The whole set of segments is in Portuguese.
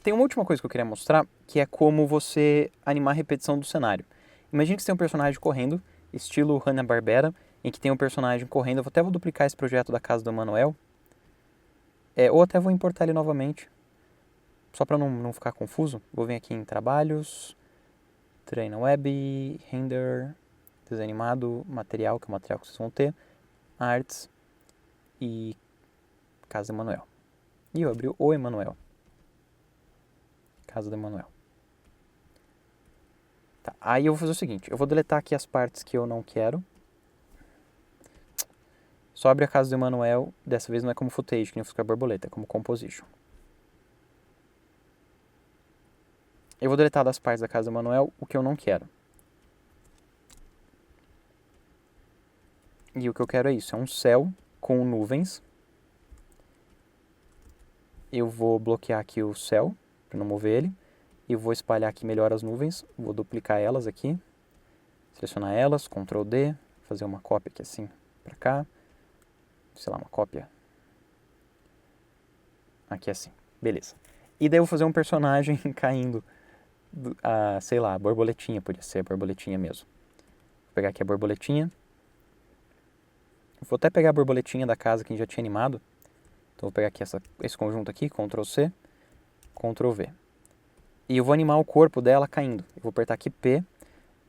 Tem uma última coisa que eu queria mostrar, que é como você animar a repetição do cenário. Imagine que você tem um personagem correndo, estilo Hanna-Barbera, em que tem um personagem correndo. Eu até vou duplicar esse projeto da casa do Emanuel. Ou até vou importar ele novamente, só para não ficar confuso. Vou vir aqui em Trabalhos, Treina Web, Render, Desenho Animado, Material, que é o material que vocês vão ter, Arts e Casa do Emanuel. E eu abri o Emanuel. Casa do Emanuel. Tá, aí eu vou fazer o seguinte, eu vou deletar aqui as partes que eu não quero. Só abre a casa do Emanuel, dessa vez não é como footage, que nem fica a borboleta, é como composition. Eu vou deletar das partes da casa do Emanuel o que eu não quero. E o que eu quero é isso, é um céu com nuvens. Eu vou bloquear aqui o céu, para não mover ele. E vou espalhar aqui melhor as nuvens, vou duplicar elas aqui. Selecionar elas, Ctrl D, fazer uma cópia aqui assim, para cá. Sei lá, uma cópia. Aqui assim, beleza. E daí eu vou fazer um personagem caindo, sei lá, borboletinha, podia ser a borboletinha mesmo. Vou pegar aqui a borboletinha. Vou até pegar a borboletinha da casa que a gente já tinha animado. Então vou pegar aqui esse conjunto aqui, Ctrl C, Ctrl V. E eu vou animar o corpo dela caindo. Eu vou apertar aqui P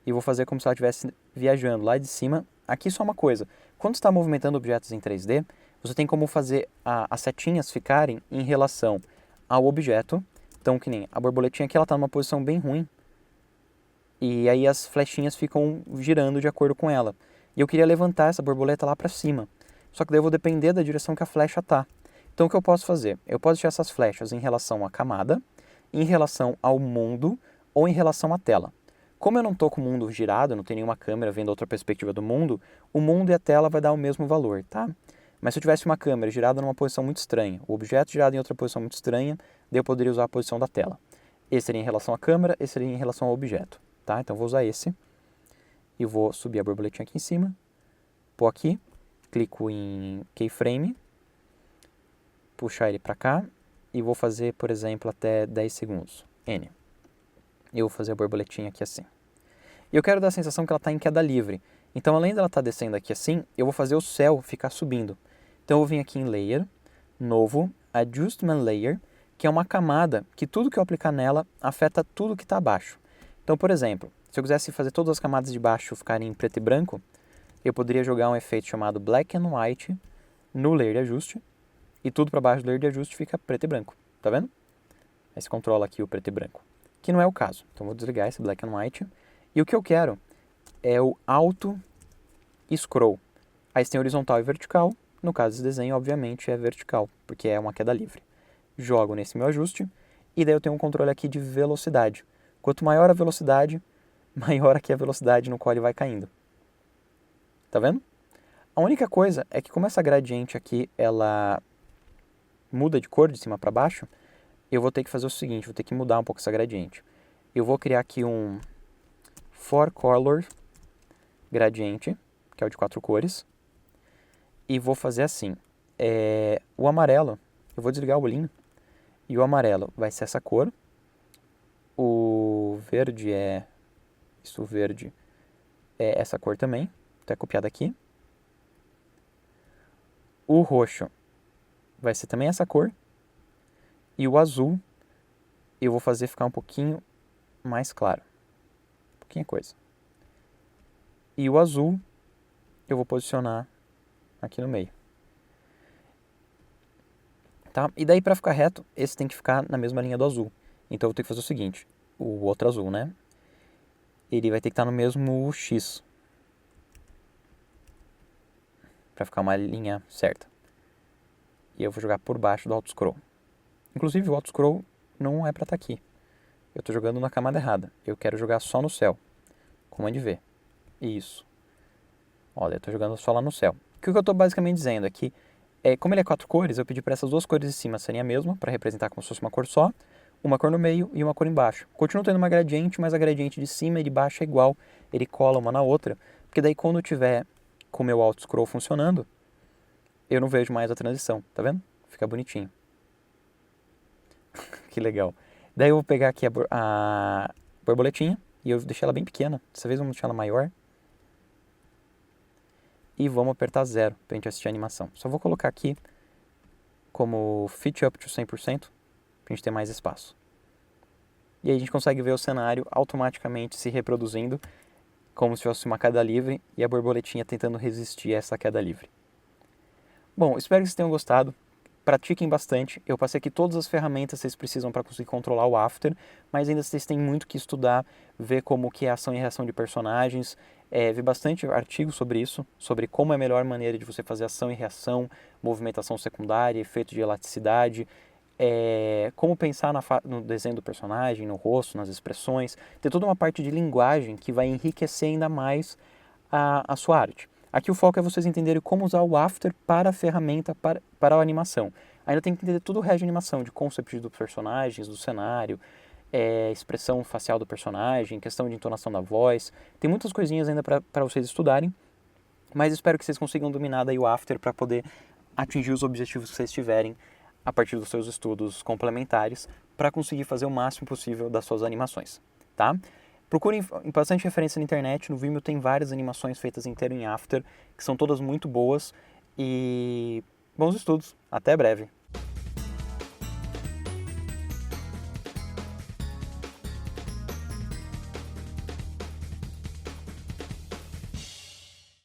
e vou fazer como se ela estivesse viajando lá de cima. Aqui só uma coisa, quando você está movimentando objetos em 3D, você tem como fazer as setinhas ficarem em relação ao objeto. Então, que nem a borboletinha aqui, ela está numa posição bem ruim. E aí as flechinhas ficam girando de acordo com ela. E eu queria levantar essa borboleta lá para cima. Só que daí eu vou depender da direção que a flecha tá. Então o que eu posso fazer? Eu posso deixar essas flechas em relação à camada, em relação ao mundo ou em relação à tela. Como eu não estou com o mundo girado, não tenho nenhuma câmera vendo outra perspectiva do mundo, o mundo e a tela vai dar o mesmo valor, tá? Mas se eu tivesse uma câmera girada numa posição muito estranha, o objeto girado em outra posição muito estranha, daí eu poderia usar a posição da tela. Esse seria em relação à câmera, esse seria em relação ao objeto, tá? Então eu vou usar esse e vou subir a borboletinha aqui em cima, pôr aqui, clico em Keyframe, puxar ele para cá e vou fazer, por exemplo, até 10 segundos, N. Eu vou fazer a borboletinha aqui assim. E eu quero dar a sensação que ela está em queda livre. Então, além dela estar descendo aqui assim, eu vou fazer o céu ficar subindo. Então, eu vou vir aqui em Layer, Novo, Adjustment Layer, que é uma camada que tudo que eu aplicar nela afeta tudo que está abaixo. Então, por exemplo, se eu quisesse fazer todas as camadas de baixo ficarem em preto e branco, eu poderia jogar um efeito chamado Black and White no Layer de ajuste, e tudo para baixo do layer de ajuste fica preto e branco, tá vendo? Aí você controla aqui o preto e branco, que não é o caso. Então vou desligar esse black and white. E o que eu quero é o auto scroll. Aí você tem horizontal e vertical. No caso desse desenho, obviamente, é vertical, porque é uma queda livre. Jogo nesse meu ajuste e daí eu tenho um controle aqui de velocidade. Quanto maior a velocidade, maior aqui a velocidade no qual ele vai caindo. Tá vendo? A única coisa é que como essa gradiente aqui, ela muda de cor de cima para baixo, eu vou ter que fazer o seguinte, vou ter que mudar um pouco essa gradiente. Eu vou criar aqui um For Color gradiente, que é o de 4 cores, e vou fazer assim, o amarelo, eu vou desligar o olhinho, e o amarelo vai ser essa cor, o verde o verde é essa cor também, até copiado aqui, o roxo vai ser também essa cor, e o azul eu vou fazer ficar um pouquinho mais claro. Um pouquinho coisa. E o azul eu vou posicionar aqui no meio. Tá? E daí para ficar reto, esse tem que ficar na mesma linha do azul. Então eu vou ter que fazer o seguinte, o outro azul, né? Ele vai ter que estar no mesmo X. Para ficar uma linha certa. E eu vou jogar por baixo do auto-scroll. Inclusive o auto-scroll não é para estar aqui. Eu estou jogando na camada errada. Eu quero jogar só no céu. Comando V. Isso. Olha, eu estou jogando só lá no céu. O que eu estou basicamente dizendo é que, como ele é 4 cores, eu pedi para essas 2 cores de cima serem a mesma, para representar como se fosse uma cor só, uma cor no meio e uma cor embaixo. Continuo tendo uma gradiente, mas a gradiente de cima e de baixo é igual. Ele cola uma na outra, porque daí quando eu tiver com o meu auto-scroll funcionando, eu não vejo mais a transição, tá vendo? Fica bonitinho. Que legal. Daí eu vou pegar aqui a borboletinha e eu deixei ela bem pequena. Dessa vez vamos deixar ela maior. E vamos apertar 0 para a gente assistir a animação. Só vou colocar aqui como Fit Up to 100% para a gente ter mais espaço. E aí a gente consegue ver o cenário automaticamente se reproduzindo como se fosse uma queda livre e a borboletinha tentando resistir a essa queda livre. Bom, espero que vocês tenham gostado. Pratiquem bastante. Eu passei aqui todas as ferramentas que vocês precisam para conseguir controlar o After, mas ainda vocês têm muito que estudar, ver como que é a ação e reação de personagens, ver bastante artigos sobre isso, sobre como é a melhor maneira de você fazer ação e reação, movimentação secundária, efeito de elasticidade, como pensar no desenho do personagem, no rosto, nas expressões. Tem toda uma parte de linguagem que vai enriquecer ainda mais a sua arte. Aqui o foco é vocês entenderem como usar o After para a ferramenta, para a animação. Ainda tem que entender tudo o resto de animação, de concept dos personagens, do cenário, expressão facial do personagem, questão de entonação da voz. Tem muitas coisinhas ainda para vocês estudarem, mas espero que vocês consigam dominar daí o After para poder atingir os objetivos que vocês tiverem a partir dos seus estudos complementares para conseguir fazer o máximo possível das suas animações, tá? Procurem bastante referência na internet, no Vimeo tem várias animações feitas inteiro em After, que são todas muito boas, e bons estudos, até breve!